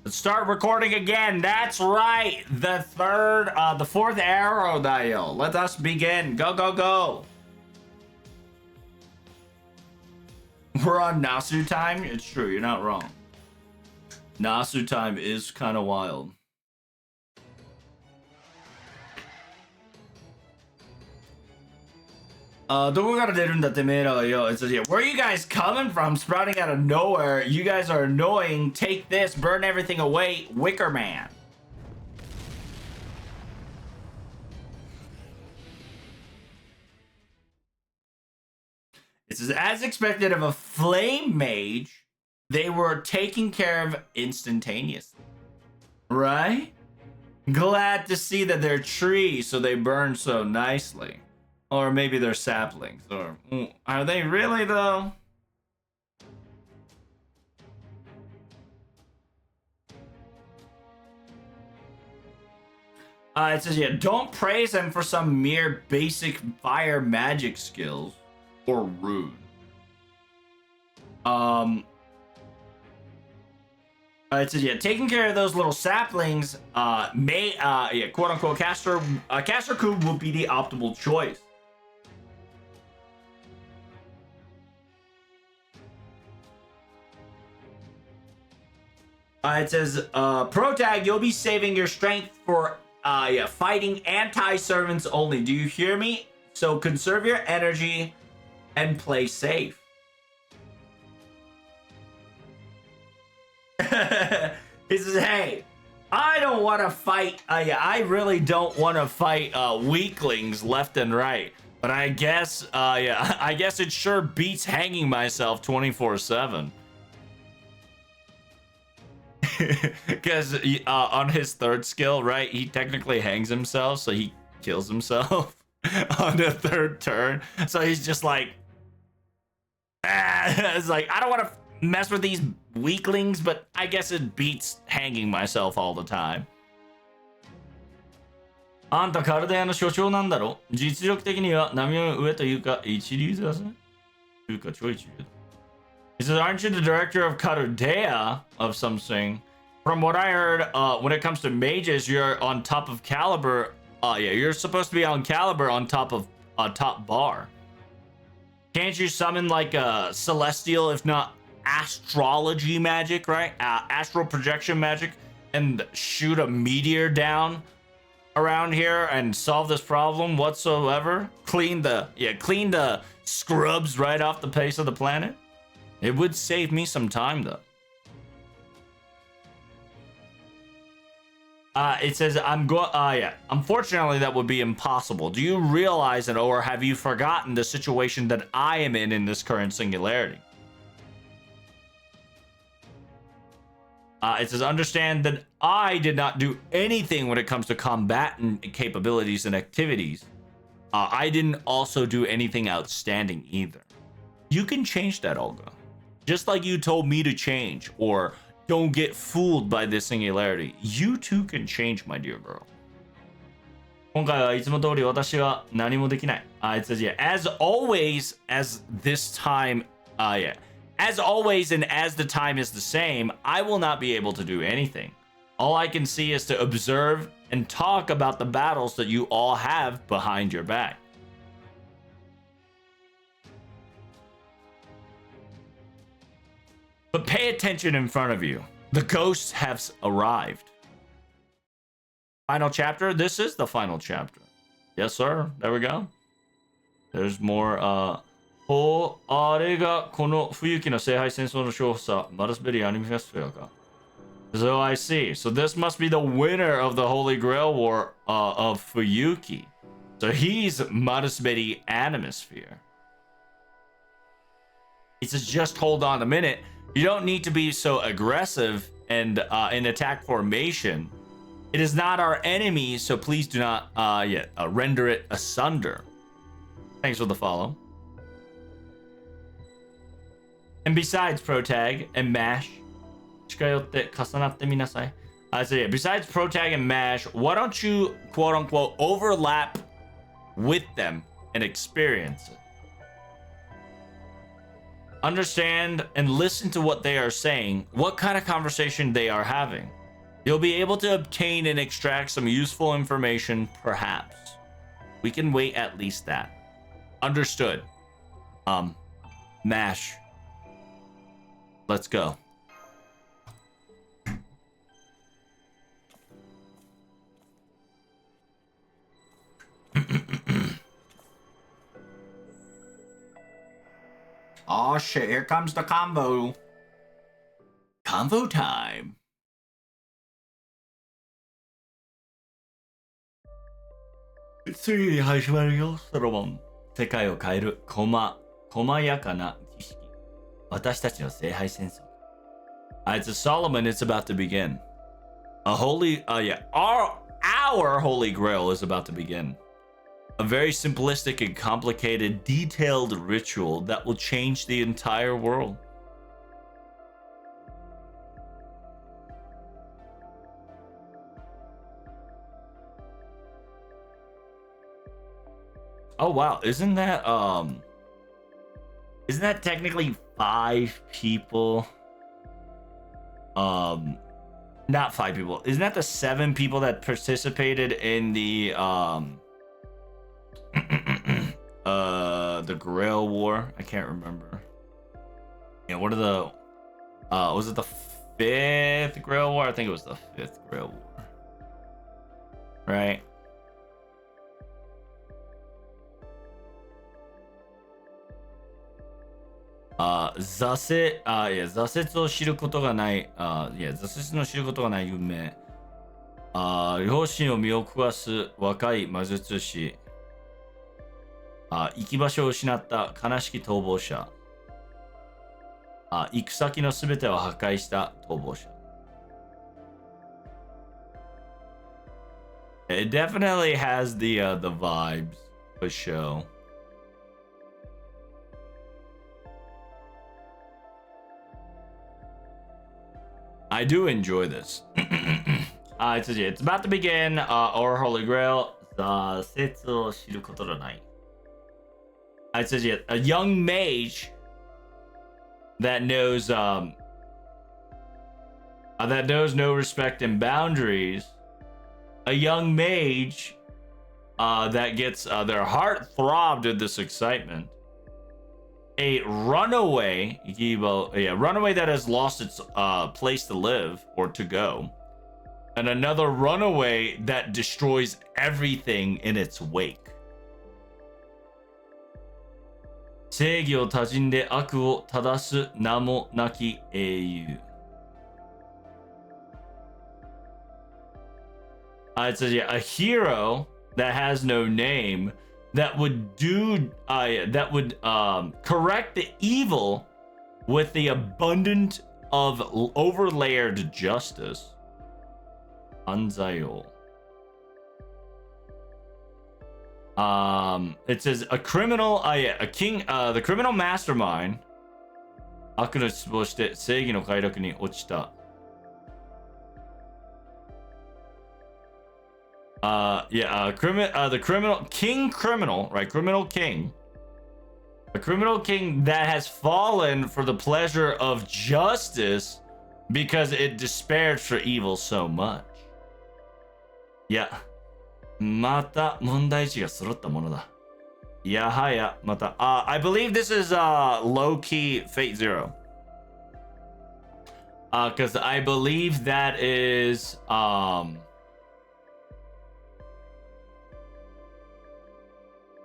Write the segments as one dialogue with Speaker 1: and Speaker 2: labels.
Speaker 1: Let's start recording again. That's right. The fourth arrow dial. Let us begin. Go, go, go. We're on Nasu time. It's true. You're not wrong. Nasu time is kind of wild. It says, yeah, where are you guys coming from? Sprouting out of nowhere. You guys are annoying. Take this. Burn everything away. Wicker Man. It says, as expected of a flame mage, they were taken care of instantaneously. Right? Glad to see that they're trees, so they burn so nicely. Or maybe they're saplings. Or are they really though? It says, yeah, don't praise them for some mere basic fire magic skills or rude. It says, yeah, taking care of those little saplings may quote unquote caster coup will be the optimal choice. It says, pro tag, you'll be saving your strength for fighting anti-servants only. Do you hear me? So conserve your energy and play safe. He says, hey, I don't want to fight. I really don't want to fight weaklings left and right. But I guess, I guess it sure beats hanging myself 24/7. Because on his third skill, right, he technically hangs himself, so he kills himself on the third turn. So he's just like, it's like, I don't want to mess with these weaklings, but I guess it beats hanging myself all the time. あんたカルデアの所長なんだろ？実力的には波の上というか一流だぜ。というかちょい中だ。He says, aren't you the director of Chaldea of something? From what I heard, when it comes to mages, you're on top of Caliber. Yeah, you're supposed to be on Caliber on top of top bar. Can't you summon like a celestial, if not astrology magic, right? Astral projection magic, and shoot a meteor down around here and solve this problem whatsoever? Clean the scrubs right off the face of the planet. It would save me some time, though. It says, unfortunately, that would be impossible. Do you realize it, or have you forgotten the situation that I am in this current singularity? It says, understand that I did not do anything when it comes to combatant capabilities and activities. I didn't also do anything outstanding either. You can change that, Olga. Just like you told me to change, or don't get fooled by this singularity. You too can change, my dear girl. 今回はいつも通り私は何もできない。It says, yeah, as always, as this time, as always, and as the time is the same, I will not be able to do anything. All I can see is to observe and talk about the battles that you all have behind your back. But pay attention in front of you. The ghosts have arrived. Final chapter? This is the final chapter. Yes, sir. There we go. There's more, So I see. So this must be the winner of the Holy Grail War of Fuyuki. So he's Marasberi Animosphere. He says, just hold on a minute. You don't need to be so aggressive and in attack formation. It is not our enemy, so please do not render it asunder. Thanks for the follow. And besides Protag and Mash, so yeah, besides Protag and Mash, why don't you quote unquote overlap with them and experience it? understand and listen to what they are saying, what kind of conversation they are having. You'll be able to obtain and extract some useful information, perhaps. We can wait at least that. Understood. Mash. Let's go. Oh shit, here comes the convo. Convo time. ついに始まるよ、ソロモン。世界を変える細やかな儀式。私たちの聖杯戦争。It's a Solomon, it's about to begin. Our holy grail is about to begin. A very simplistic and complicated, detailed ritual that will change the entire world. Oh wow, isn't that technically 5 people? Not 5 people. Isn't that the 7 people that participated in the the Grail War? I can't remember. Yeah, what are the was it the 5th Grail War? I think it was the 5th Grail War. Right?挫折を知ることがない、挫折の知ることがない運命。両親を身を焦がす若い魔術師。行き場所を失った悲しき逃亡者。行く先のすべてを破壊した逃亡者。It definitely has the vibes for show. I do enjoy this. It's about to begin. Our Holy Grail. 挫折を知ることのない。It says a young mage that knows no respect and boundaries. A young mage that gets their heart throbbed at this excitement. A runaway, runaway that has lost its place to live or to go, and another runaway that destroys everything in its wake. 正義を多人で悪を正す名もなき英雄。It says a hero that has no name that would correct the evil with the abundance of overlayered justice. Anzayo. It says a criminal, a king, the criminal mastermind. 悪の失望して正義の快楽に落ちた。The criminal criminal, right? Criminal king. A criminal king that has fallen for the pleasure of justice because it despaired for evil so much. Yeah. また問題値が揃ったものだ。やはやまた。I believe this is low-key Fate Zero. Because I believe that is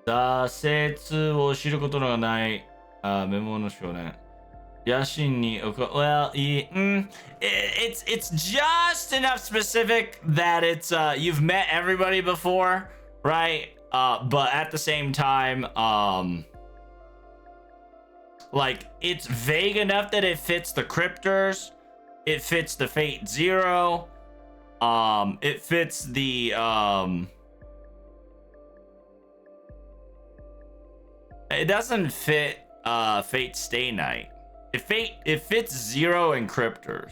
Speaker 1: 挫折を知ることのない、メモの少年。野心に、well, it's just enough specific that it's you've met everybody before, right? But at the same time, like it's vague enough that it fits the cryptors, it fits the Fate Zero, it fits the it doesn't fit Fate Stay Night. It fits Zero and Cryptors.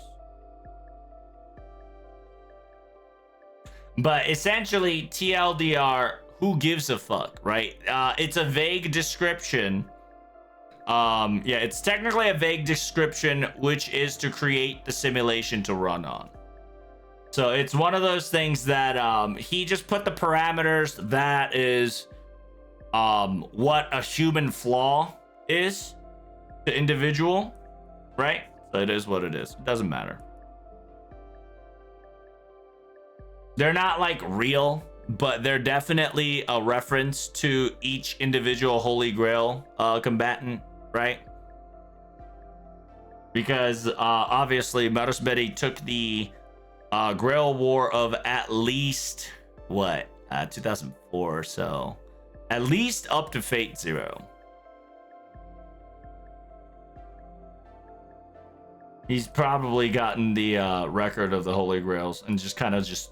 Speaker 1: But essentially TLDR, who gives a fuck, right? It's a vague description Yeah, it's technically a vague description, which is to create the simulation to run on. So it's one of those things that he just put the parameters that is what a human flaw is to individual, right? So it is what it is. It doesn't matter. They're not like real, but they're definitely a reference to each individual Holy Grail combatant, right? Because obviously Marusberi took the Grail War of at least, what, 2004 or so. At least up to Fate Zero. He's probably gotten the record of the Holy Grails and just kind of just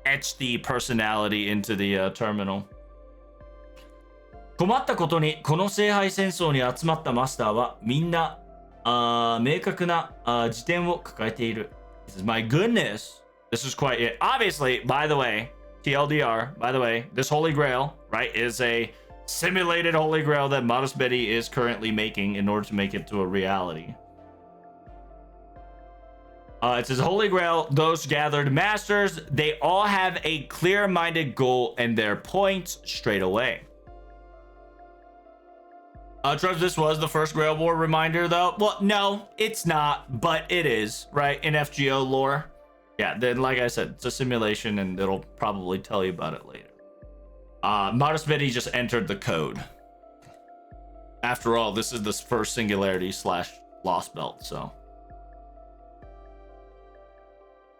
Speaker 1: etched the personality into the terminal. 困ったことにこの聖杯戦争に集まったマスターはみんな明確な辞典を抱えている。This is my goodness. This is quite it. Obviously, by the way, TLDR, by the way, this Holy Grail, right, is a simulated Holy Grail that Marusberi is currently making in order to make it to a reality. It says Holy Grail, those gathered masters, they all have a clear-minded goal and their points straight away. Trevs, this was the first Grail War reminder, though. Well, no, it's not, but it is, right, in FGO lore. Yeah, then, like I said, it's a simulation, and it'll probably tell you about it later. Marusberi just entered the code. After all, this is the first Singularity / Lost Belt, so.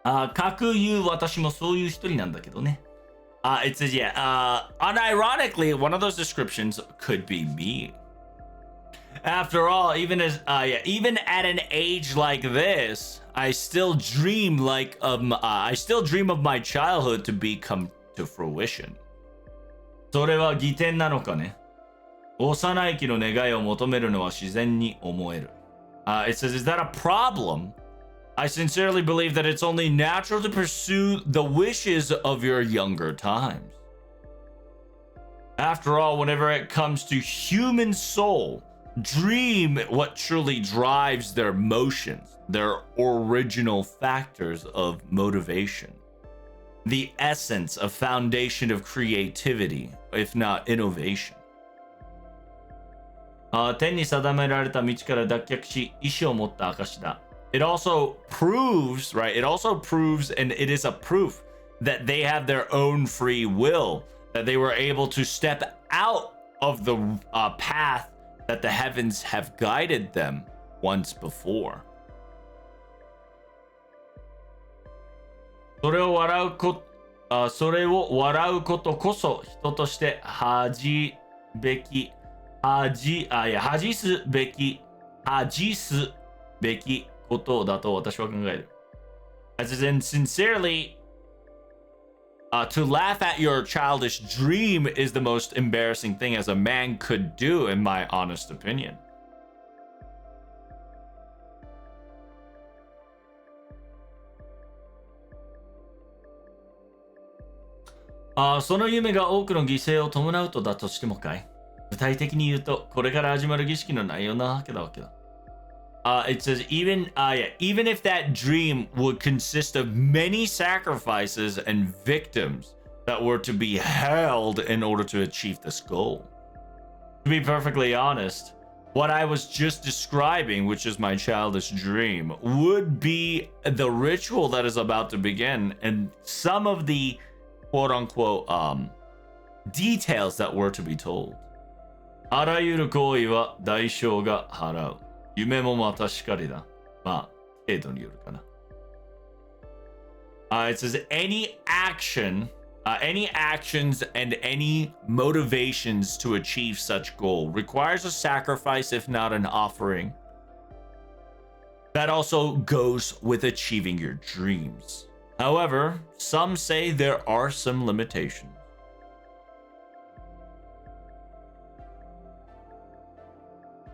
Speaker 1: かくいう私もそういう一人なんだけどね。It says, yeah, unironically, one of those descriptions could be me. After all, even at an age like this, I still dream of my childhood to become to fruition. それは義点なのかね。幼い期の願いを求めるのは自然に思える。It says, is that a problem? I sincerely believe that it's only natural to pursue the wishes of your younger times. After all, whenever it comes to human soul, dream what truly drives their motions, their original factors of motivation, the essence of foundation of creativity, if not innovation. 天に定められた道から脱却し、意志を持った証だ。It also proves, right? It also proves, and it is a proof that they have their own free will, that they were able to step out of the path that the heavens have guided them once before. それを笑うことこそ人として恥すべきことだと私は考える。As in, sincerely, to laugh at your childish dream is the most embarrassing thing as a man could do, in my honest opinion. Ah, その夢が多くの犠牲を伴うとだとしてもかい。具体的に言うと、これから始まる儀式の内容なわけだわけだ。It says even if that dream would consist of many sacrifices and victims that were to be held in order to achieve this goal. To be perfectly honest, what I was just describing, which is my childish dream, would be the ritual that is about to begin and some of the quote-unquote details that were to be told. あらゆる行為は代償が払う。夢もまたしかりだ。まあ、程度によるかな。It says any actions and any motivations to achieve such goal requires a sacrifice, if not an offering. That also goes with achieving your dreams. However, some say there are some limitations.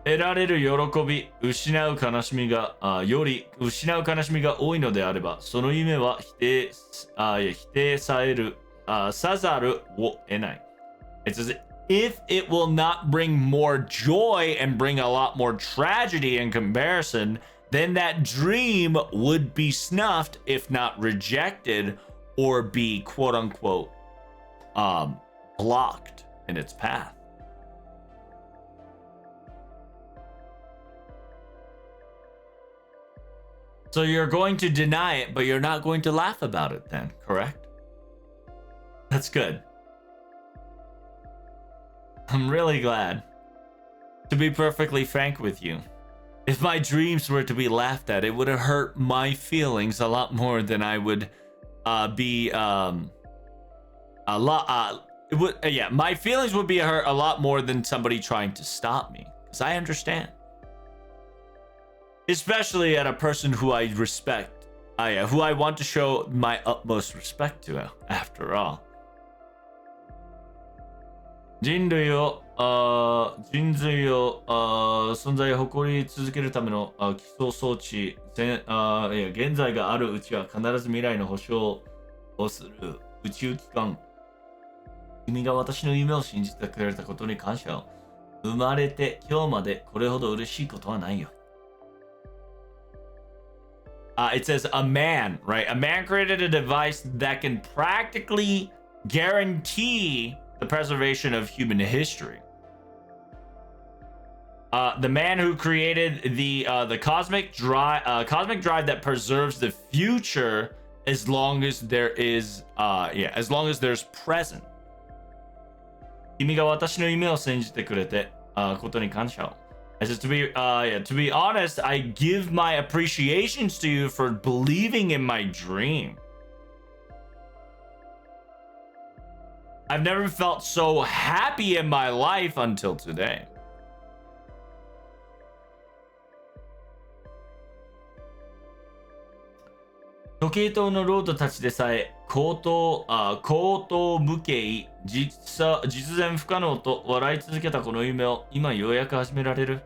Speaker 1: 得られる喜び、失う悲しみが多いのであれば、その夢は否定さざるを得ない。It says, if it will not bring more joy and bring a lot more tragedy in comparison, then that dream would be snuffed, if not rejected, or be quote unquote blocked in its path. So you're going to deny it, but you're not going to laugh about it then, correct? That's good. I'm really glad. To be perfectly frank with you, if my dreams were to be laughed at, it would have hurt my feelings a lot more than I would be a lot. It would, yeah, my feelings would be hurt a lot more than somebody trying to stop me, because I understand. Especially at a person who I respect, who I want to show my utmost respect to, after all. 人類を人類を存在を誇り続けるための基礎装置現在があるうちは必ず未来の保証をする宇宙機関。君が私の夢を信じてくれたことに感謝を。生まれて今日までこれほど嬉しいことはないよ。It says a man, right? A man created a device that can practically guarantee the preservation of human history. The man who created the cosmic drive that preserves the future as long as there is as long as there's present. 君が私の夢を信じてくれてことに感謝を。I said, to be honest, I give my appreciations to you for believing in my dream. I've never felt so happy in my life until today. Tokeiのロードたちでさえ口頭無形実現不可能と笑い続けたこの夢を今ようやく始められる。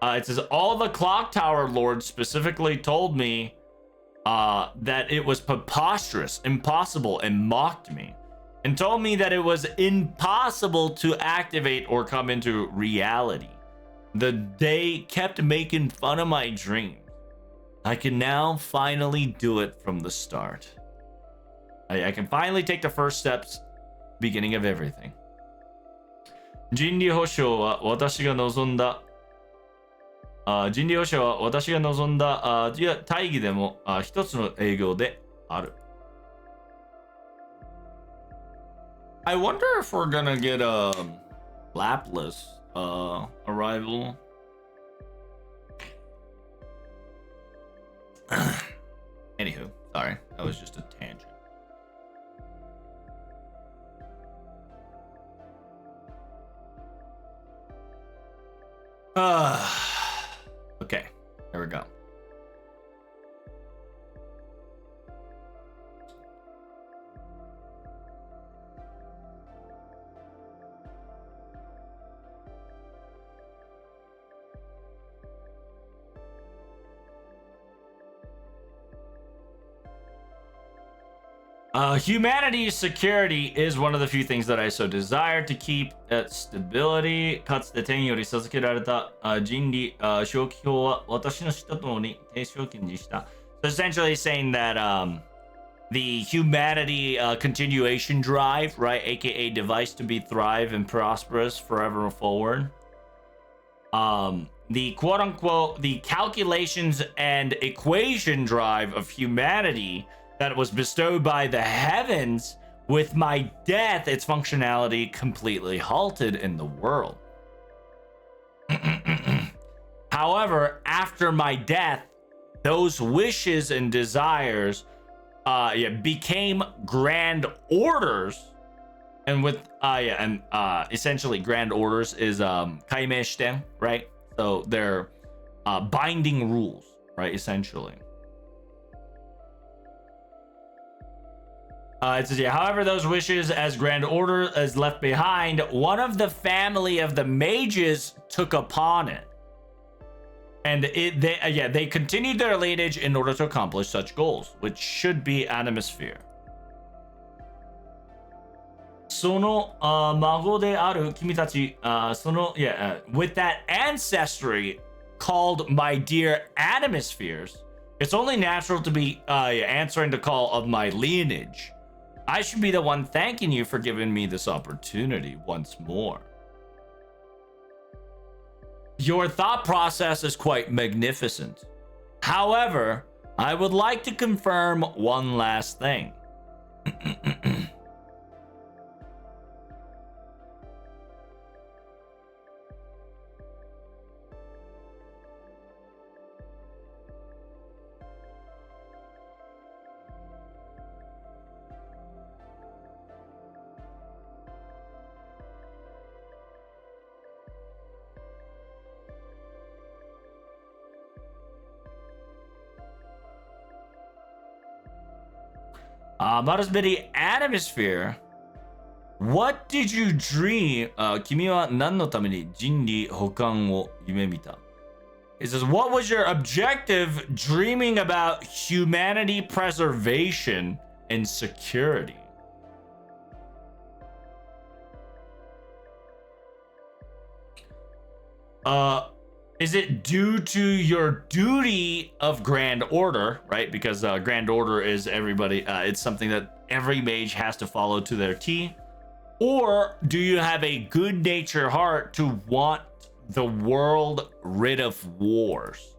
Speaker 1: It says all the clock tower lords specifically told me that it was preposterous, impossible, and mocked me, and told me that it was impossible to activate or come into reality. They kept making fun of my dreams. I can now finally do it from the start. I can finally take the first steps, beginning of everything. 人類保障は私が望んだ人類保障は私が望んだ大義でも一つの営業である。I wonder if we're gonna get a lapless arrival. Anywho, sorry, that was just a tangent. Okay, there we go. Humanity's security is one of the few things that I so desire to keep stability. かつて天より授けられた人類正気表は私の死とともに停止を禁じした。So essentially saying that the humanity continuation drive, right, aka device to be thrive and prosperous forever forward. The quote unquote the calculations and equation drive of humanity that was bestowed by the heavens, with my death, its functionality completely halted in the world. However, after my death, those wishes and desires became grand orders, and with essentially grand orders is kaimeshiten, right? So they're binding rules, right? Essentially. It says, yeah, however, those wishes as grand order is left behind, one of the family of the mages took upon it. And they continued their lineage in order to accomplish such goals, which should be Animosphere. その、孫である君たち、with that ancestry called my dear Animospheres, it's only natural to be answering the call of my lineage. I should be the one thanking you for giving me this opportunity once more. Your thought process is quite magnificent. However, I would like to confirm one last thing. Marasberi Animosphere, what did you dream? 君は何のために人類保管を夢見た? It says, what was your objective dreaming about humanity preservation and security? Is it due to your duty of Grand Order, right? Because Grand Order is everybody, it's something that every mage has to follow to their T. Or do you have a good natured heart to want the world rid of wars?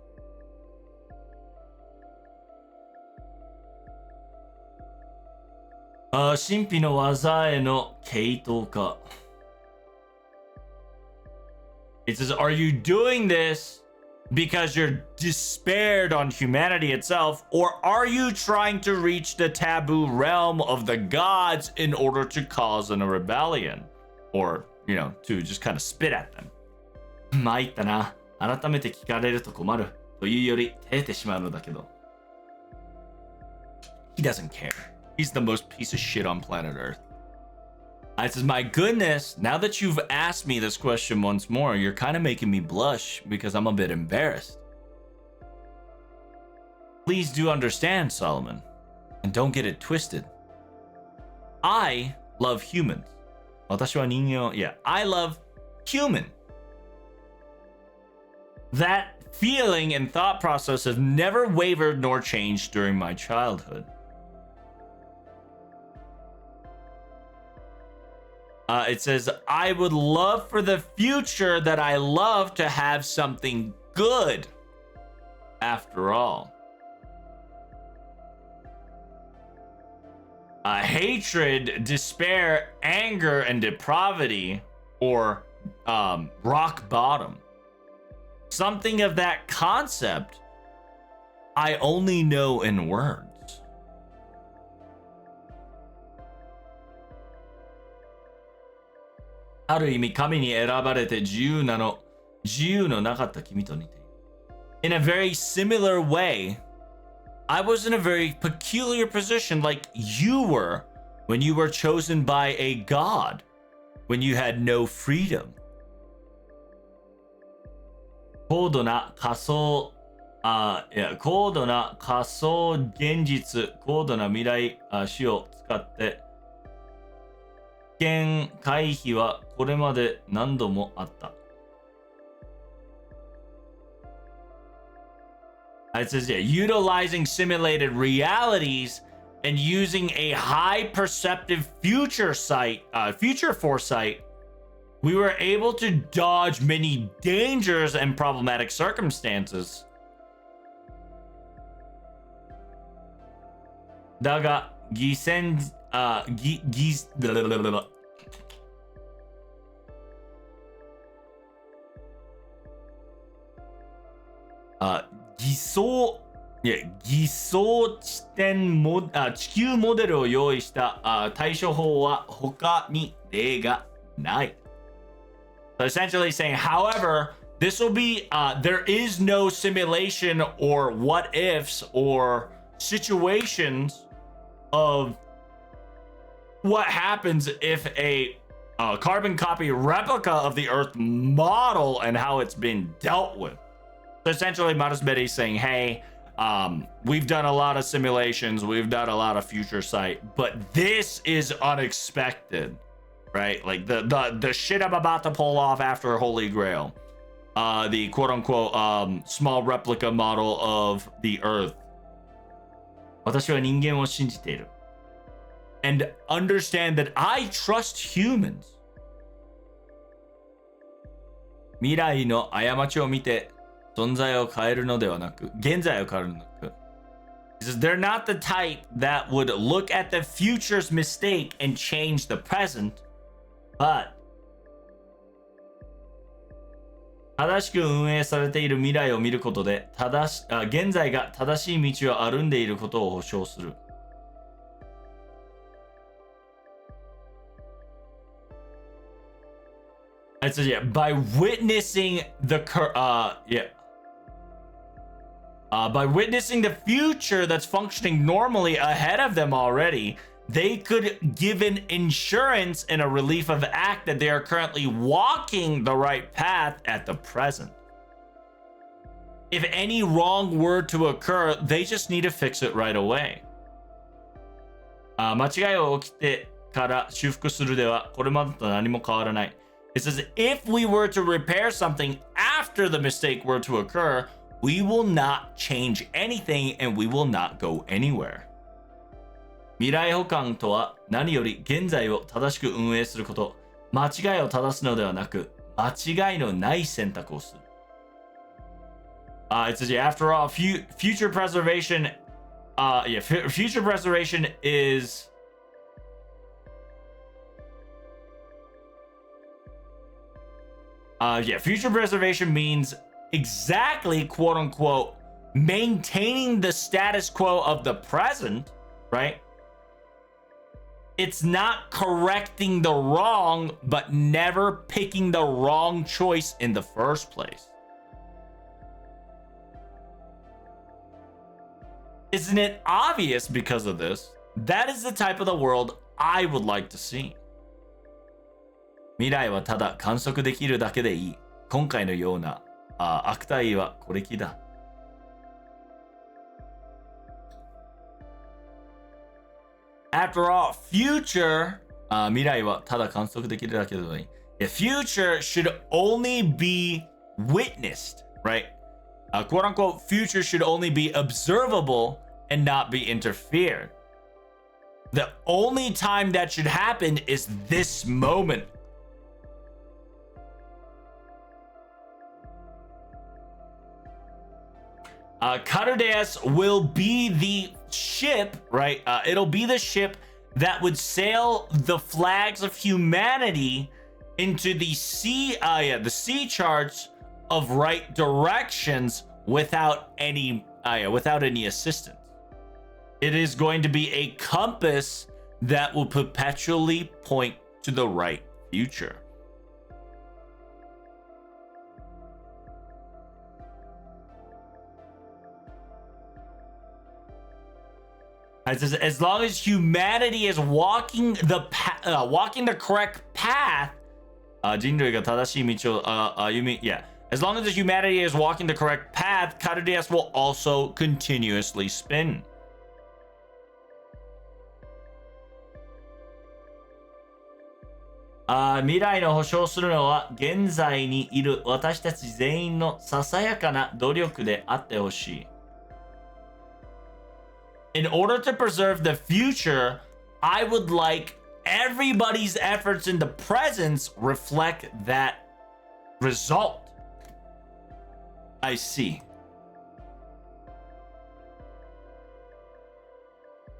Speaker 1: Shimpi no waza e no keito ka. It says, are you doing this because you're despaired on humanity itself, or are you trying to reach the taboo realm of the gods in order to cause a rebellion? Or, you know, to just kind of spit at them? 参ったな。改めて聞かれると困る。というより、照れてしまうのだけど。He doesn't care. He's the most piece of shit on planet Earth. I says, my goodness, now that you've asked me this question once more, you're kind of making me blush because I'm a bit embarrassed. Please do understand, Solomon, and don't get it twisted. I love humans. 私は人間を, yeah, I love human. That feeling and thought process have never wavered nor changed during my childhood. It says, I would love for the future that I love to have something good after all. Hatred, despair, anger, and depravity, or rock bottom. Something of that concept I only know in words. ある意味神に選ばれて自由のなかった君と似ている。In a very similar way, I was in a very peculiar position like you were when you were chosen by a god, when you had no freedom. 高度な仮想現実、高度な未来史を使って危険回避はこれまで何度もあった。It says, yeah, utilizing simulated realities and using a high perceptive future foresight, we were able to dodge many dangers and problematic circumstances. だが、犠牲地球モデルを用意した対処法は他に例がない。So essentially saying, however, this will be, there is no simulation or what ifs or situations of what happens if a carbon copy replica of the Earth model and how it's been dealt with. So essentially, Marasberi is saying, hey, we've done a lot of simulations, we've done a lot of future sight, but this is unexpected. right? Like the shit I'm about to pull off after Holy Grail. The quote-unquote small replica model of the Earth. 私は人間を信じている. And understand that I trust humans. 未来の過ちを見て存在を変えるのではなく、現在を変えるのではなく. He says they're not the type that would look at the future's mistake and change the present, but 正しく運営されている未来を見ることで現在が正しい道を歩んでいることを保証する. It says, yeah, by witnessing by witnessing the future that's functioning normally ahead of them already, they could give an insurance and a relief of act that they are currently walking the right path at the present. If any wrong were to occur, they just need to fix it right away. 間違いを起きてから修復するではこれまでと何も変わらない. It says if we were to repair something after the mistake were to occur, we will not change anything and we will not go anywhere. 未来補完とは何より現在を正しく運営すること、間違いを正すのではなく、間違いのない選択をする. It says, yeah, after all, future preservation, future preservation is future preservation means exactly, quote unquote, maintaining the status quo of the present, right? It's not correcting the wrong, but never picking the wrong choice in the first place. Isn't it obvious because of this? That is the type of the world I would like to see. 未来はただ観測できるだけでいい。今回のような悪態はこれきだ。After all, future 未来はただ観測できるだけでいい。Future should only be witnessed, right? Quote unquote, future should only be observable and not be interfered. The only time that should happen is this moment. Chaldea will be the ship, right? It'll be the ship that would sail the flags of humanity into the sea charts of right directions without any assistance. It is going to be a compass that will perpetually point to the right future. As long as humanity is walking the correct path, 人類が正しい道を歩み, as long as humanity is walking the correct path, Chaldea will also continuously spin. In order to preserve the future, I would like everybody's efforts in the present reflect that result. I see.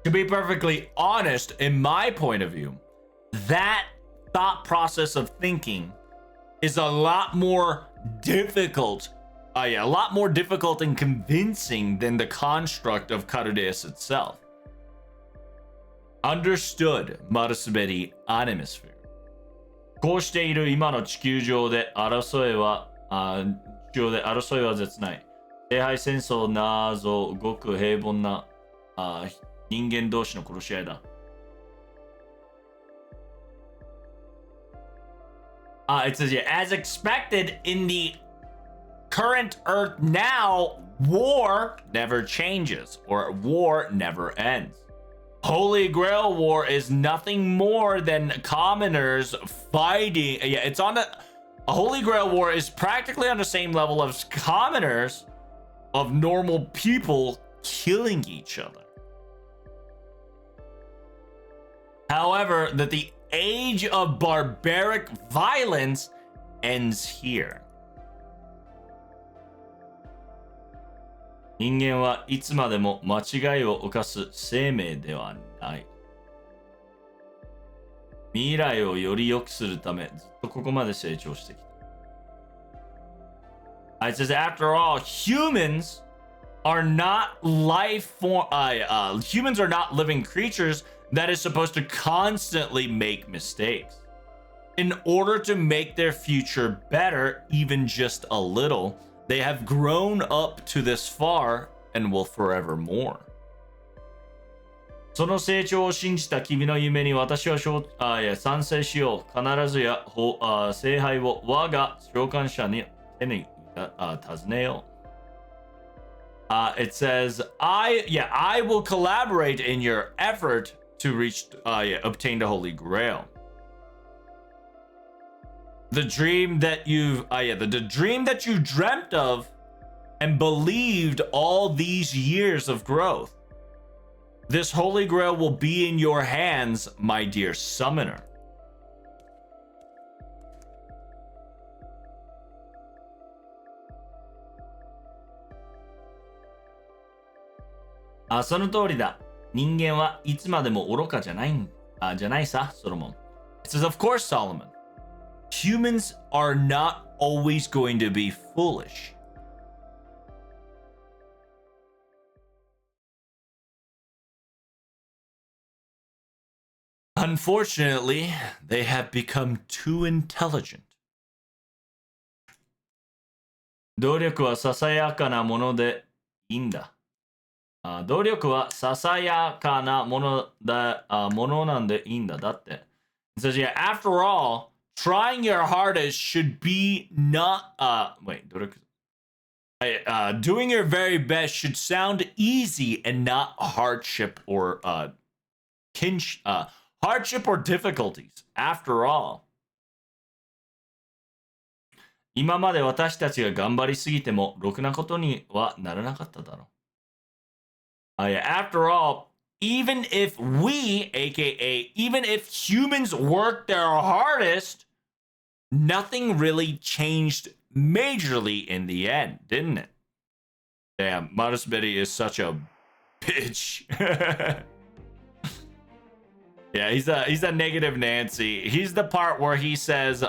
Speaker 1: To be perfectly honest, in my point of view, that thought process of thinking is a lot more difficult. A lot more difficult and convincing than the construct of Chaldea itself. Understood, 丸滑り Animosphere. こうしている今の地球上で争いは絶ない。聖杯戦争なぞごく平凡な人間同士の殺し合いだ。It says, as expected in the current Earth now, war never changes or war never ends. Holy Grail War is nothing more than commoners fighting. Yeah, it's on a Holy Grail War is practically on the same level as commoners of normal people killing each other. However, that the age of barbaric violence ends here. 人間はいつまでも間違いを犯す生命ではない。未来をより良くするため、ずっとここまで成長してきた。It says, after all, humans are not humans are not living creatures that is supposed to constantly make mistakes. In order to make their future better, even just a little, they have grown up to this far and will forever more. その成長を信じた君の夢に私は賛成しよう。必ずや聖杯を我が召喚者に手に尋ねよう。It says, I will collaborate in your effort to obtain the Holy Grail. The dream that the dream that you dreamt of and believed all these years of growth. This Holy Grail will be in your hands, my dear summoner. Ah, その通りだ。人間はいつまでも愚かじゃないさ、ソロモン。It says, of course, Solomon. Humans are not always going to be foolish. Unfortunately, they have become too intelligent. 努力はささやかなものでいいんだ。努力はささやかなものなんでいいんだ。だって。It says, yeah, after all, trying your hardest should be not, doing your very best should sound easy and not hardship or hardship or difficulties. After all, 今まで私たちが頑張りすぎてもろくなことにはならなかっただろう。After all, even if we, aka, even if humans work their hardest, nothing really changed majorly in the end, didn't it? Damn, Modest Betty is such a bitch. Yeah, he's a negative Nancy. He's the part where he says,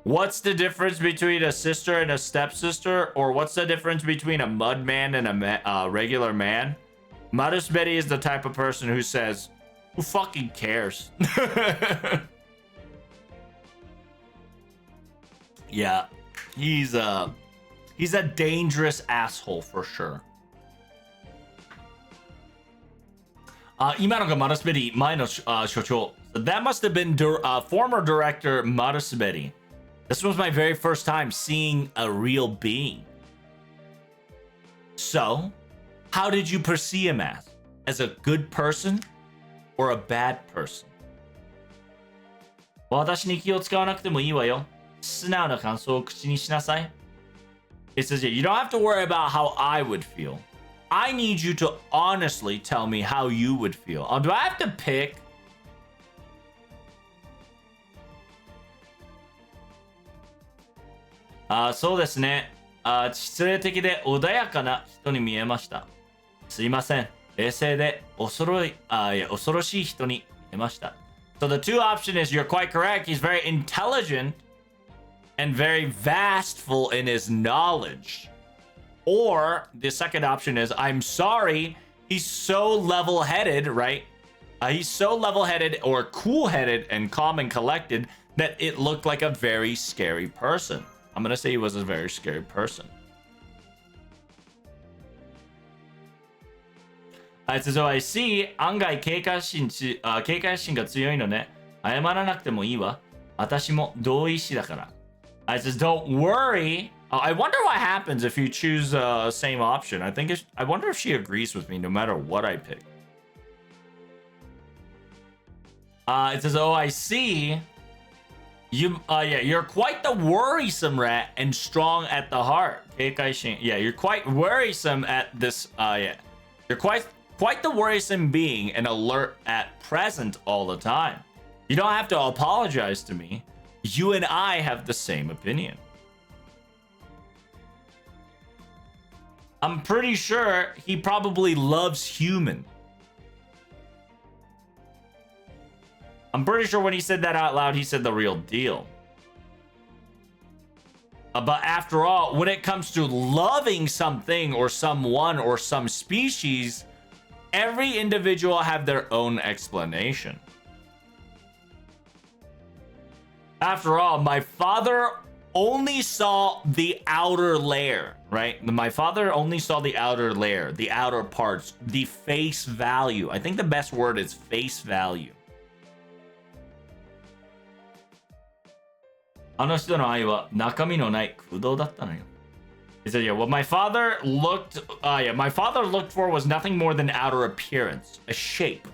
Speaker 1: what's the difference between a sister and a stepsister? Or what's the difference between a mud man and a regular man? Modest Betty is the type of person who says, who fucking cares? Yeah, he's a dangerous asshole for sure. 今のがModest Betty前の所長。That must have been former director Modest Betty. This was my very first time seeing a real being. So, how did you perceive him as? As a good person or a bad person? 私に気を使わなくてもいいわよ。素直な感想を口にしなさい。It says, you don't have to worry about how I would feel. I need you to honestly tell me how you would feel. Do I have to pick?「そうですね。失礼的で穏やかな人に見えました。すいません。冷静で恐ろしい人に見えました。So the two option is you're quite correct. He's very intelligent and very vastful in his knowledge. Or the second option is, I'm sorry, he's so level-headed, right? He's so level-headed or cool-headed and calm and collected that it looked like a very scary person. I'm gonna say he was a very scary person. So I see, 案外警戒心が強いのね。謝らなくてもいいわ。私も同意思だから。I says, don't worry. I wonder what happens if you choose the same option. I wonder if she agrees with me no matter what I pick. It says, oh, I see. You're quite the worrisome rat and strong at the heart. Yeah, you're quite worrisome at this. You're quite the worrisome being and alert at present all the time. You don't have to apologize to me. You and I have the same opinion. I'm pretty sure he probably loves human. I'm pretty sure when he said that out loud, he said the real deal. But after all, when it comes to loving something or someone or some species, every individual have their own explanation. After all, my father only saw the outer layer, right? My father only saw the outer layer, the outer parts, the face value. I think the best word is face value. あの人の愛は中身のない空洞だったのよ. He said, yeah, what my father looked for was nothing more than outer appearance, a shape.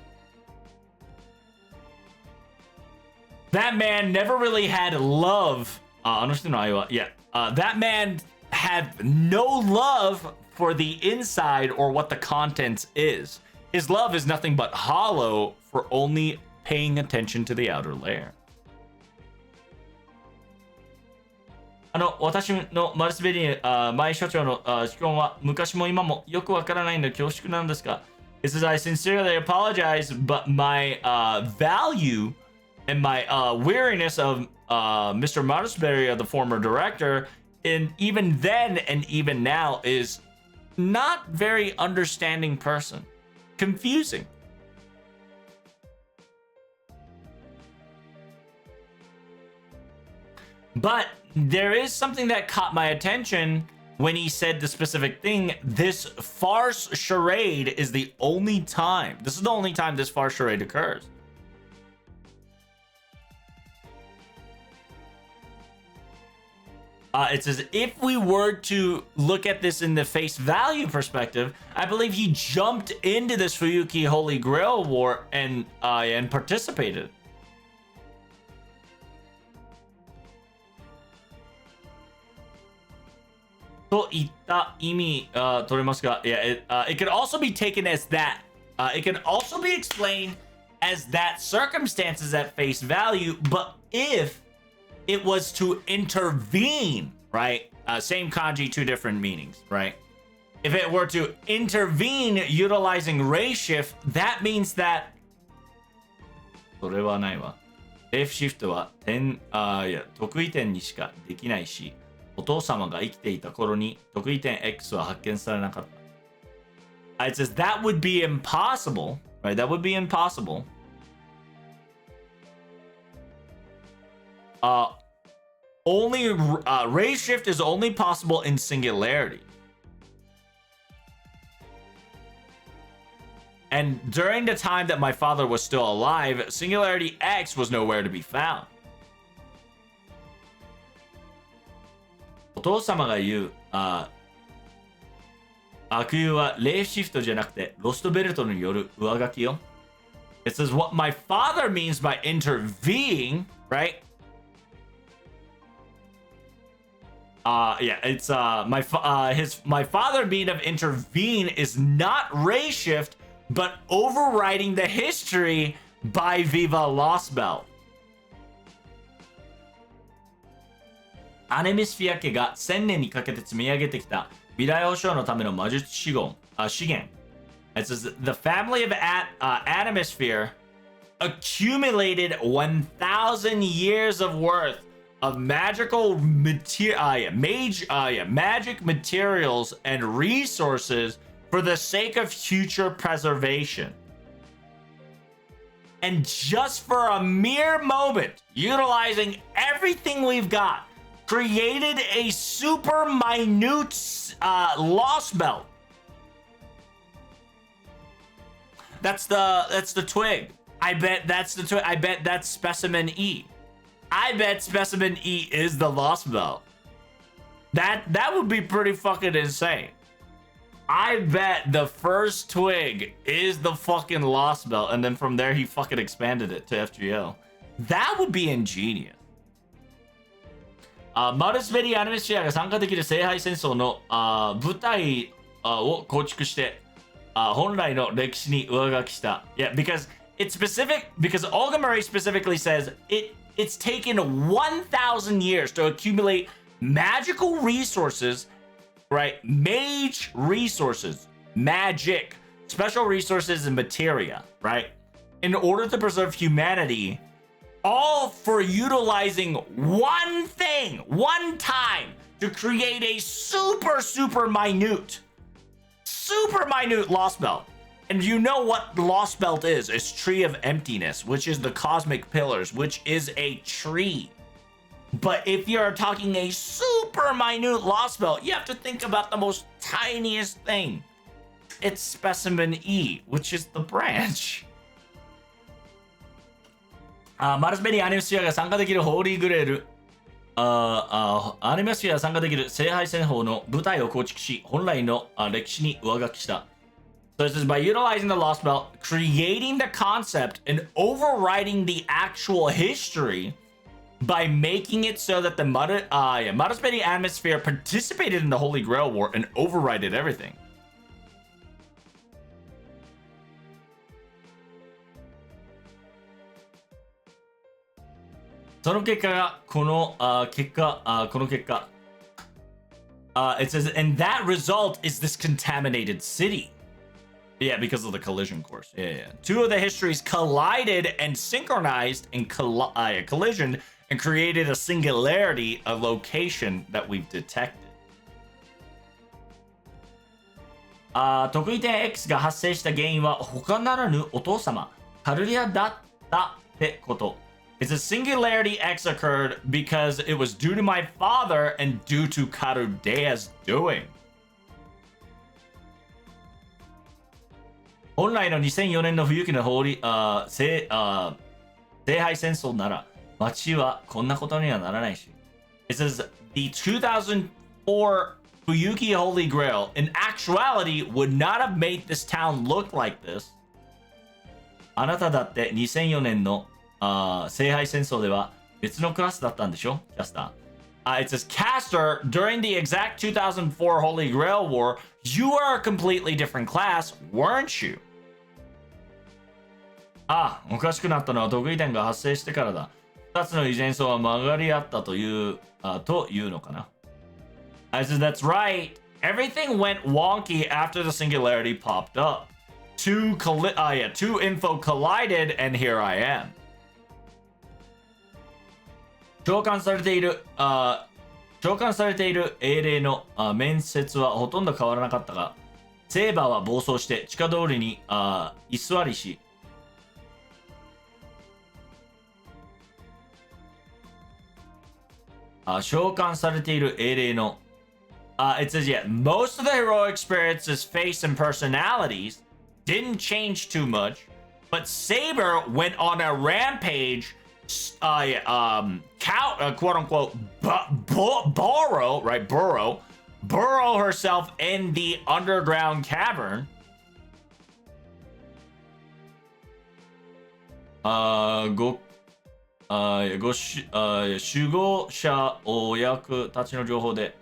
Speaker 1: That man never really had love. あの人の愛は, that man had no love for the inside or what the contents is. His love is nothing but hollow for only paying attention to the outer layer. 私のマルスベリー前所長の主観は昔も今もよくわからないので恐縮なんですが It says, I sincerely apologize, but my value and my weariness of Mr. Marsberry, the former director, and even then and even now is not very understanding person. Confusing. But there is something that caught my attention when he said the specific thing. This farce charade is the only time. This is the only time this farce charade occurs. It says, if we were to look at this in the face value perspective, I believe he jumped into this Fuyuki Holy Grail War and participated. It could also be taken as that. It can also be explained as that circumstances at face value, but if it was to intervene, right? Same kanji, two different meanings, right? If it were to intervene utilizing ray shift, that means that それはないわ。レイフシフトは得意点にしかできないし、お父様が生きていた頃に得意点 X は発見されなかった。It says that would be impossible, right? That would be impossible. Only ray shift is only possible in singularity. And during the time that my father was still alive, Singularity X was nowhere to be found. お父様が言う悪友はレイシフトじゃなくてロストベルトによる上書きよ。It says what my father means by intervening, right? It's my father mean of intervene is not ray shift, but overriding the history by Viva Lost Belt. アネミスフィア家が1000年にかけて積み上げてきた未来保証のための魔術資源。It says the family of Animisphere accumulated 1,000 years of worth of magic materials and resources for the sake of future preservation. And just for a mere moment, utilizing everything we've got, created a super minute lost belt. That's the twig. I bet that's the twig. I bet that's specimen E. I bet specimen E is the lost belt. That would be pretty fucking insane. I bet the first twig is the fucking Lost Belt, and then from there he fucking expanded it to FGO. That would be ingenious. マルスベリーアニメシアが参加できる聖杯戦争の舞台を構築して本来の歴史に上書きした。Yeah, because it's specific, because Olga Murray specifically says it's taken 1,000 years to accumulate magical resources, right? Mage resources, magic, special resources and materia, right? In order to preserve humanity, all for utilizing one thing, one time, to create a super minute Lost Belt. And you know what Lost Belt is? It's Tree of Emptiness, which is the Cosmic Pillars, which is a tree. But if you're talking a super minute Lost Belt, you have to think about the most tiniest thing. It's Specimen E, which is the branch. マルスベリーアニメシアが参加できるホーリーグレールアニメシアが参加できる聖杯戦法の舞台を構築し本来の歴史に上書きした。So it says by utilizing the Lost Belt, creating the concept and overriding the actual history by making it so that the Marasbeni atmosphere participated in the Holy Grail War and overrided everything. It says, and that result is this contaminated city. Yeah, because of the collision course. Yeah. Two of the histories collided and synchronized in collision and created a singularity, a location that we've detected. 得意点 X が発生した原因は他ならぬお父様カルリアだったってこと。It's a singularity X occurred because it was due to my father and due to Chaldeia's doing. 本来の2004年の冬季の聖杯戦争なら街はこんなことにはならないし。It says the 2004 Fuyuki Holy Grail in actuality would not have made this town look like this. あなただって2004年の聖杯戦争では別のクラスだったんでしょキャスター。It says, Caster, during the exact 2004 Holy Grail War, you are a completely different class, weren't you? おかしくなったのは得意点が発生してからだ。2つの遺伝層は曲がり合ったというのかな。It says, that's right. Everything went wonky after the singularity popped up. Two info collided, and here I am. 召喚されている英霊の面接はほとんど変わらなかったが、セーバーは暴走して地下通りに居座りし、召喚されている英霊のit says, yeah, most of the heroic spirits' face and personalities didn't change too much, but Saber went on a rampage, quote unquote, burrow herself in the underground cavern. 守護者を役たちの情報で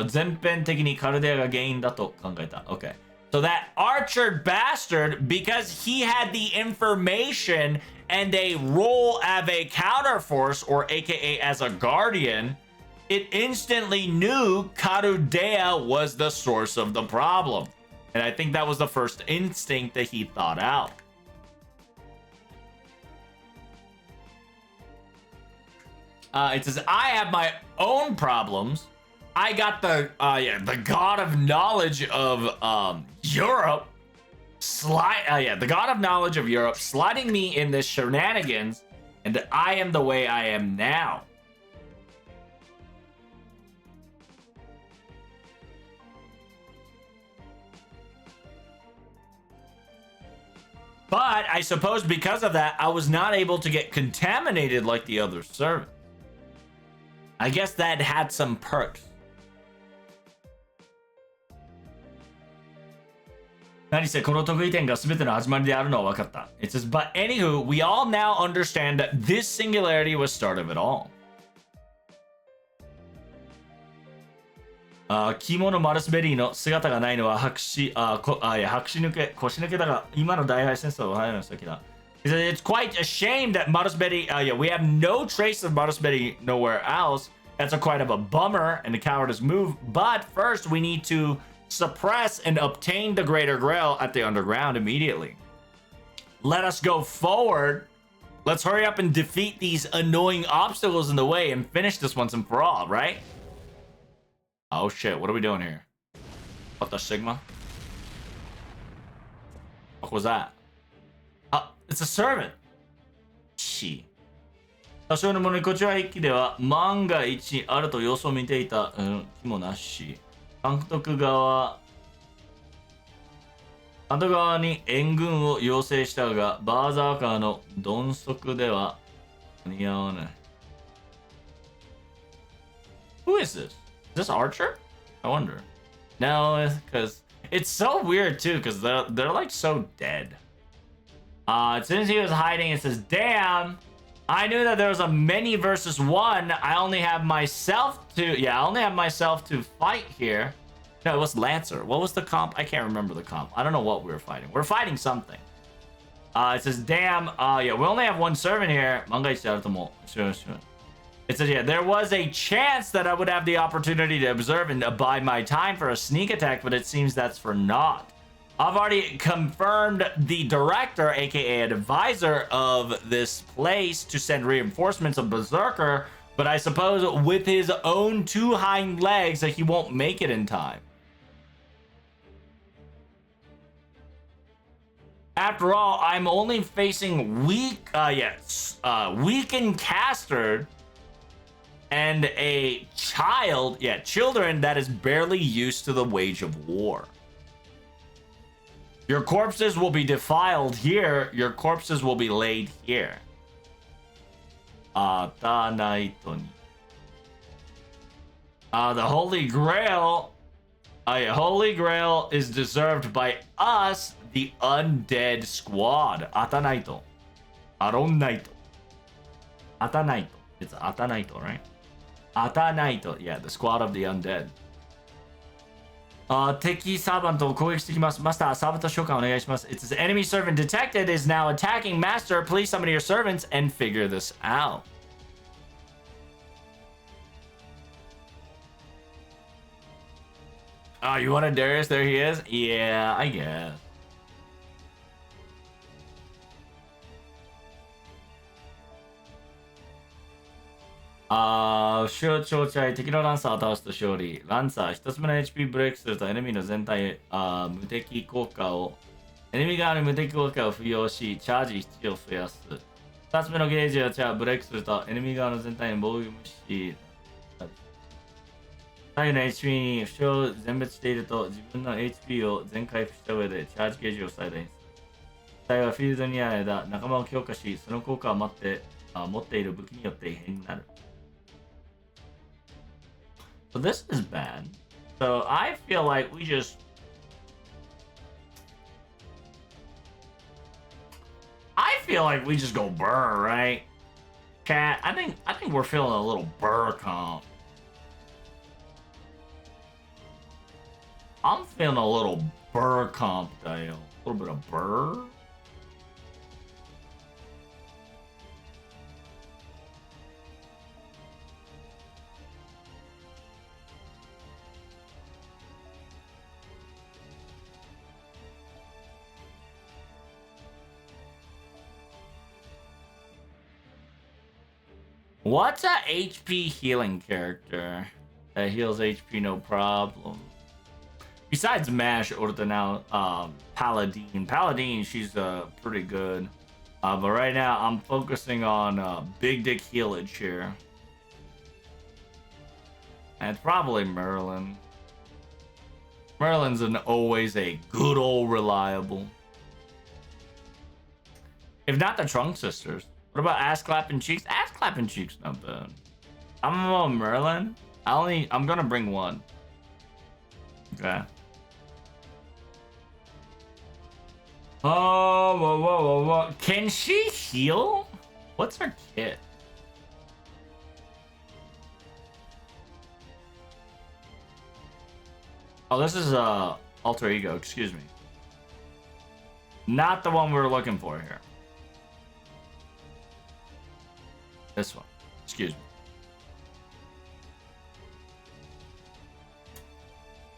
Speaker 1: 全編的にカルデアが原因だと考えた。Okay. So that Archer bastard, because he had the information and a role of a counterforce, or aka as a guardian, it instantly knew Chaldea was the source of the problem. And I think that was the first instinct that he thought out. It says, I have my own problems. I got the god of knowledge of Europe the god of knowledge of Europe sliding me in this shenanigans, and I am the way I am now. But I suppose because of that, I was not able to get contaminated like the other servants. I guess that had some perks. 何せこの得意点が全ての始まりであるのは分かった。It says, but anywho, we all now understand that this singularity was start of it all. 肝のマルスベリーの姿がないのは白紙抜け、腰抜けだが、今の大敗戦争は入るの先だ。He said, it's quite a shame that Marusberi, we have no trace of Marusberi nowhere else. That's quite of a bummer and a cowardice move. But first, we need to suppress and obtain the Greater Grail at the underground immediately. Let us go forward. Let's hurry up and defeat these annoying obstacles in the way and finish this once and for all, right? Oh shit, what are we doing here? What the Sigma? What was that? It's a servant. 多少のものにこちら一揆では万が一あると様子を見ていた気もなし、監督側に援軍を要請したが、バーザーカーの鈍足では間に合わない。Who is this? Is this Archer? I wonder. No, because it's so weird too, because they're like so dead. As soon as he was hiding, it says, damn, I knew that there was a many versus one. I only have myself to fight here. No, it was Lancer. What was the comp? I can't remember the comp. I don't know what we were fighting. We're fighting something. It says, damn, we only have one servant here. It says, there was a chance that I would have the opportunity to observe and abide my time for a sneak attack, but it seems that's for naught. I've already confirmed the director, aka an advisor of this place, to send reinforcements of Berserker, but I suppose with his own two hind legs that he won't make it in time. After all, I'm only facing weakened caster and a children that is barely used to the wage of war. Your corpses will be defiled here. Your corpses will be laid here. The Holy Grail. Holy Grail is deserved by us, the undead squad. Atanaito. Aronaito. Atanaito. It's Atanaito, right? Atanaito. Yeah, the squad of the undead. 敵サーバントを攻撃してきます。マスター、サーバント召喚お願いします。It says enemy servant detected is now attacking master. Please summon your servants and figure this out. Oh, you wanted Darius? There he is? Yeah, I guess. Shoot 敵のランサーを倒すと勝利。ランサー、一つ目の HP ブレイクするとエネミーの全体無敵効果をエネミー側に無敵効果を付与し、チャージ1を増やす。二つ目のゲージをブレイクするとエネミー側の全体に防御無視。左右の HP に負傷を全滅していると自分の HP を全回復した上でチャージゲージを最大にする。機体はフィールドにある間、仲間を強化し、その効果を持っている武器によって異変になる。So this is bad. So I feel like we just go burr, right? Cat, I think we're feeling a little burr comp. I'm feeling a little burr comp, Dale. A little bit of burr. What's a HP healing character that heals HP no problem? Besides Mash, Orta now, Paladin. Paladin, she's pretty good. But right now, I'm focusing on Big Dick Healage here. And probably Merlin. Merlin's always a good old reliable. If not the Trunk Sisters. What about Ass Clapping Cheeks? Ass Clapping Cheeks, not bad. I'm on Merlin. I'm gonna bring one. Okay. Oh, whoa, whoa, whoa, whoa. Can she heal? What's her kit? Oh, this is alter ego. Excuse me. Not the one we were looking for here. This one. Excuse me.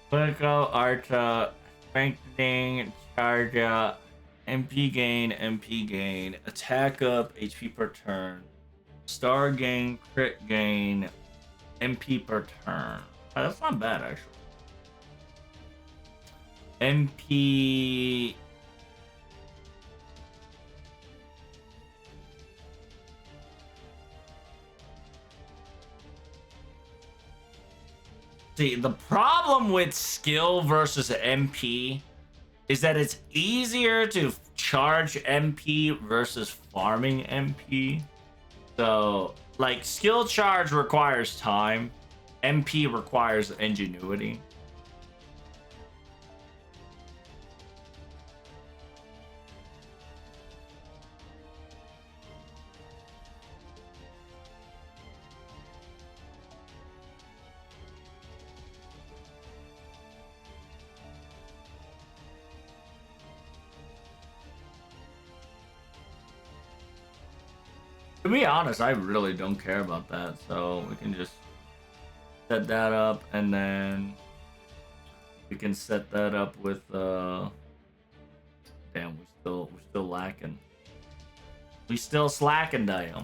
Speaker 1: Clinical, Arta, strengthening, Chaldea, MP gain, attack up, HP per turn, star gain, crit gain, MP per turn. Oh, that's not bad actually. MP. See, the problem with skill versus MP is that it's easier to charge MP versus farming MP. So, like, skill charge requires time, MP requires ingenuity. To be honest, I really don't care about that, so we can just set that up, and then we can set that up with damn, we're still lacking. We still slacking, damn.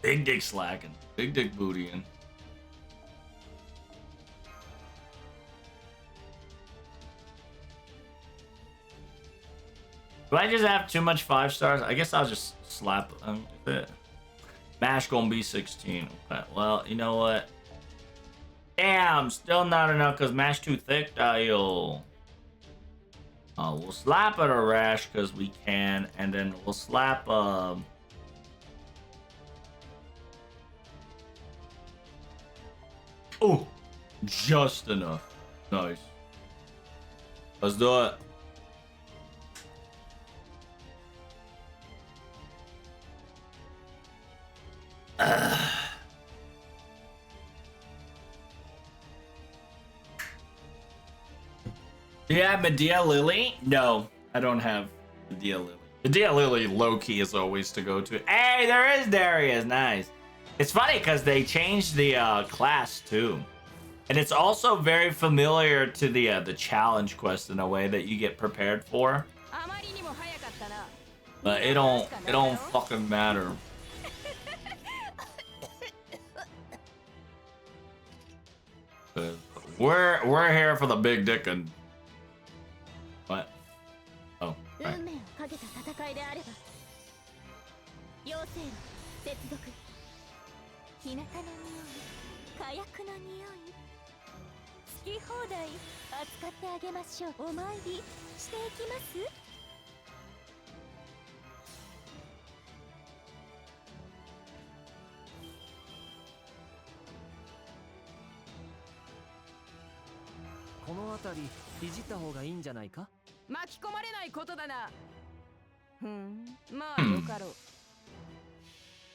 Speaker 1: Big dick slacking. Big dick bootying. Do I just have too much 5 stars? I guess I'll just slap it. Mash gonna be 16. Okay, well, you know what? Damn, still not enough because Mash too thick, dial. We'll slap it a rash because we can, and then we'll slap oh, just enough. Nice. Let's do it. Do you have Medea Lily? No, I don't have Medea Lily. Medea Lily low-key is always to go to. Hey, there is Darius. Nice. It's funny because they changed the class too. And it's also very familiar to the challenge quest in a way that you get prepared for. But it don't fucking matter. We're here for the big dick and what? Oh. Right.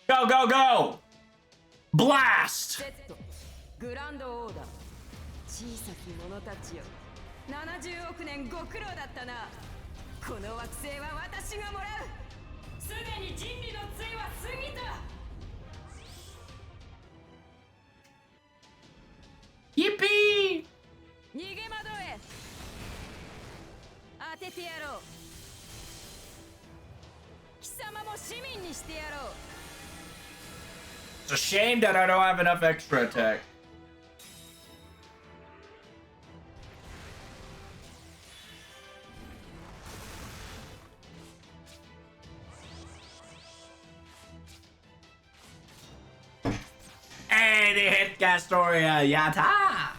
Speaker 1: Go, go, go! Blast! グランドオーダー小さき者たちよ70億年ご苦労だったなこの惑星は私がもらうすでに人類の杖は過ぎたイッピー逃げ惑え当ててやろう貴様も市民にしてやろう It's a shame that I don't have enough extra attack. Hey, they hit Gastoria, Yata!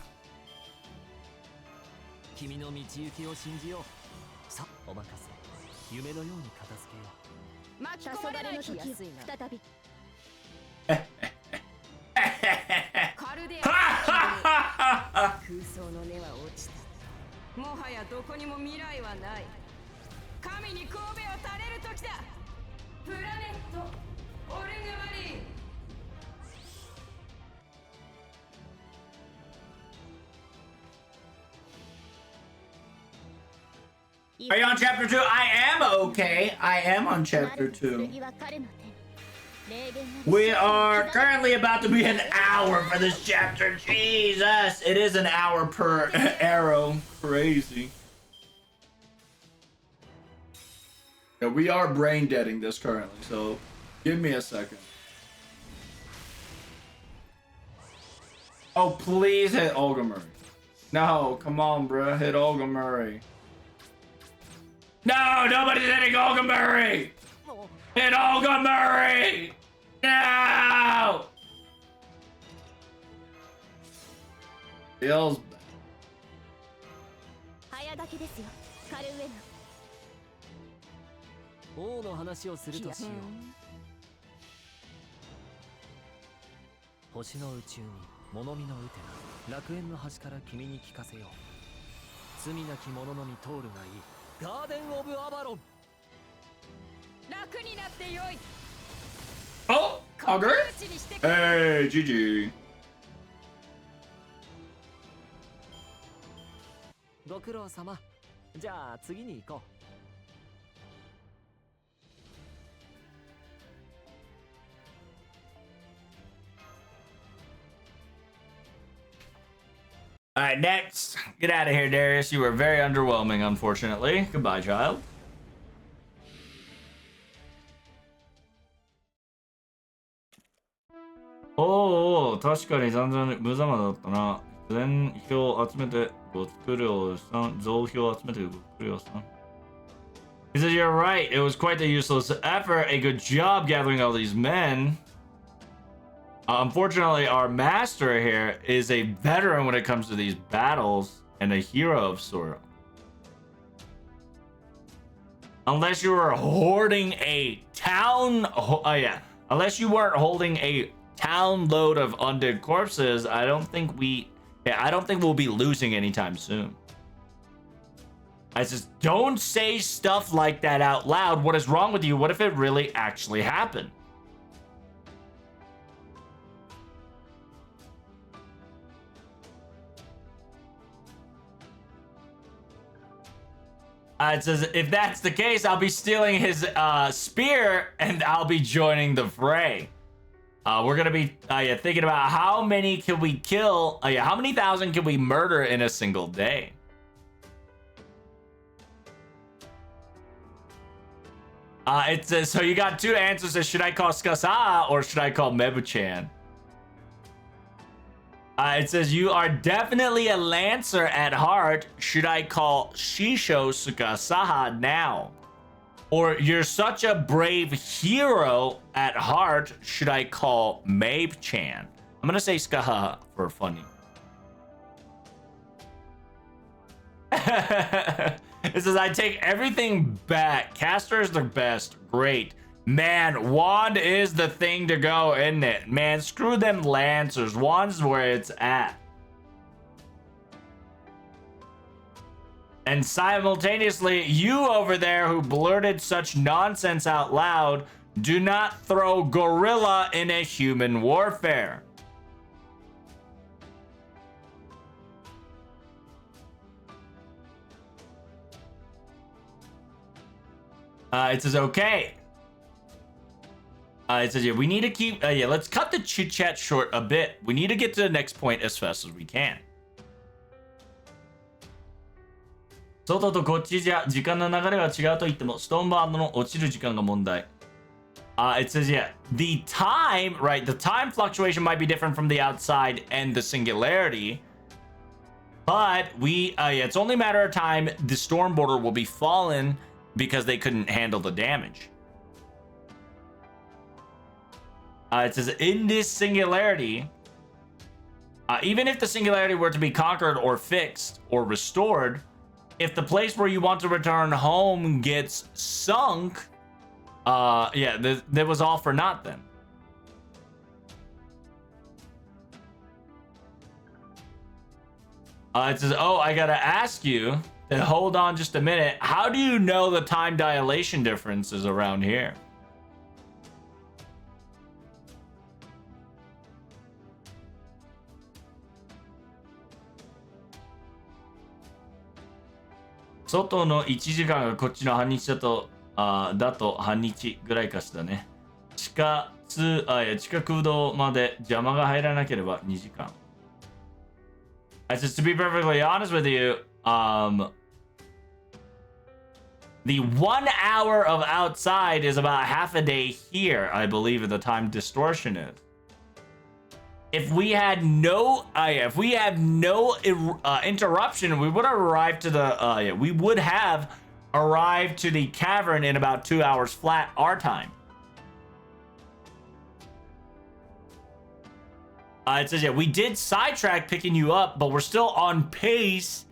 Speaker 1: 君の道行きを信じよう。さ、お任せ。夢のように片付けよう。巻き込まれない気安いな。再び。カルデア空想の根は落ちたもはやどこにも未来はない Are you on chapter 2? I am okay. I am on chapter 2. We are currently about to be an hour for this chapter. Jesus, it is an hour per arrow. Crazy. Yeah, we are brain deading this currently, so give me a second. Oh, please hit Olga Murray. No, come on, bro. Hit Olga Murray. No, nobody's hitting Olga Murray. Hit Olga Murray. No. Feels bad.
Speaker 2: 王の話をするとしよう。星の宇宙に物見の打てな楽園の端から君に聞かせよう。罪なき者のみ通るがいい。ガーデン・オブ・アバロン。楽になってよい。
Speaker 1: Oh, Augur? Hey, GG.
Speaker 2: ご苦労様。じゃあ次に行こう。
Speaker 1: All right, next. Get out of here, Darius. You were very underwhelming, unfortunately. Goodbye, child. Oh, 確かに残々無様だったな。全票集めてご作量さん。増票集めてご作量さん。He said, you're right. It was quite a useless effort. A good job gathering all these men. Unfortunately, our master here is a veteran when it comes to these battles and a hero of sort. Unless you were hoarding a town... Unless you weren't holding a town load of undead corpses, I don't think we'll be losing anytime soon. I just don't say stuff like that out loud. What is wrong with you? What if it really actually happened? It says, if that's the case, I'll be stealing his spear and I'll be joining the fray. We're going to be thinking about how many can we kill? How many thousand can we murder in a single day? It says, so you got two answers. Should I call Skasa or should I call Mebu-chan? It says, you are definitely a lancer at heart. Should I call Shisho Sukasaha now? Or you're such a brave hero at heart. Should I call Mabe-chan? I'm going to say Skaha for funny. It says, I take everything back. Caster is the best. Great. Man, Wand is the thing to go, isn't it? Man, screw them Lancers. Wand's where it's at. And simultaneously, you over there who blurted such nonsense out loud, do not throw gorilla in a human warfare. It says, okay. It says, yeah, we need to keep, let's cut the chit chat short a bit. We need to get to the next point as fast as we can. 外とこっちじゃ時間の流れが違うと言っても、ストーンバードの落ちる時間が問題。It says, yeah, the time, right, the time fluctuation might be different from the outside and the singularity. But it's only a matter of time. The storm border will be fallen because they couldn't handle the damage. It says, in this singularity, even if the singularity were to be conquered or fixed or restored, if the place where you want to return home gets sunk, that was all for naught then. It says, oh, I gotta ask you, Then hold on just a minute. How do you know the time dilation difference is around here? Soto no 1時間がこっちの半日だと、だと半日ぐらいかしらね。地下空洞まで邪魔が入らなければ2時間。I said, to be perfectly honest with you, the 1 hour of outside is about half a day here, I believe, the time distortion is. If we had no, interruption, we would have arrived to the, we would have arrived to the cavern in about 2 hours flat our time. It says, yeah, we did sidetrack picking you up, but we're still on pace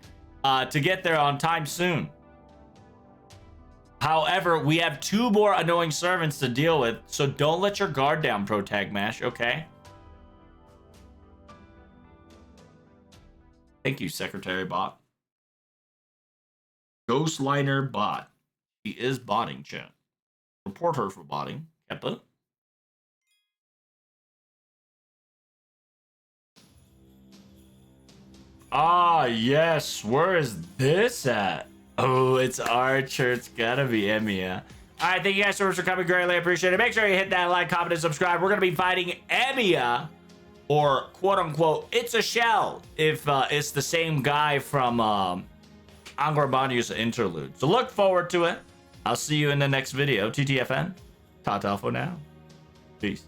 Speaker 1: to get there on time soon. However, we have 2 more annoying servants to deal with, so don't let your guard down, Protag Mash, okay? Thank you, Secretary Bot. Ghostliner Bot. She is botting, chat. Report her for botting. Keppa. Ah, yes. Where is this at? Oh, it's Archer. It's gotta be Emiya. All right, thank you guys so much for coming. Greatly appreciate it. Make sure you hit that like, comment, and subscribe. We're gonna be fighting Emiya, or quote unquote, it's a shell, if it's the same guy from Angrabani's interlude. So look forward to it. I'll see you in the next video. TTFN. Ta-ta for now. Peace.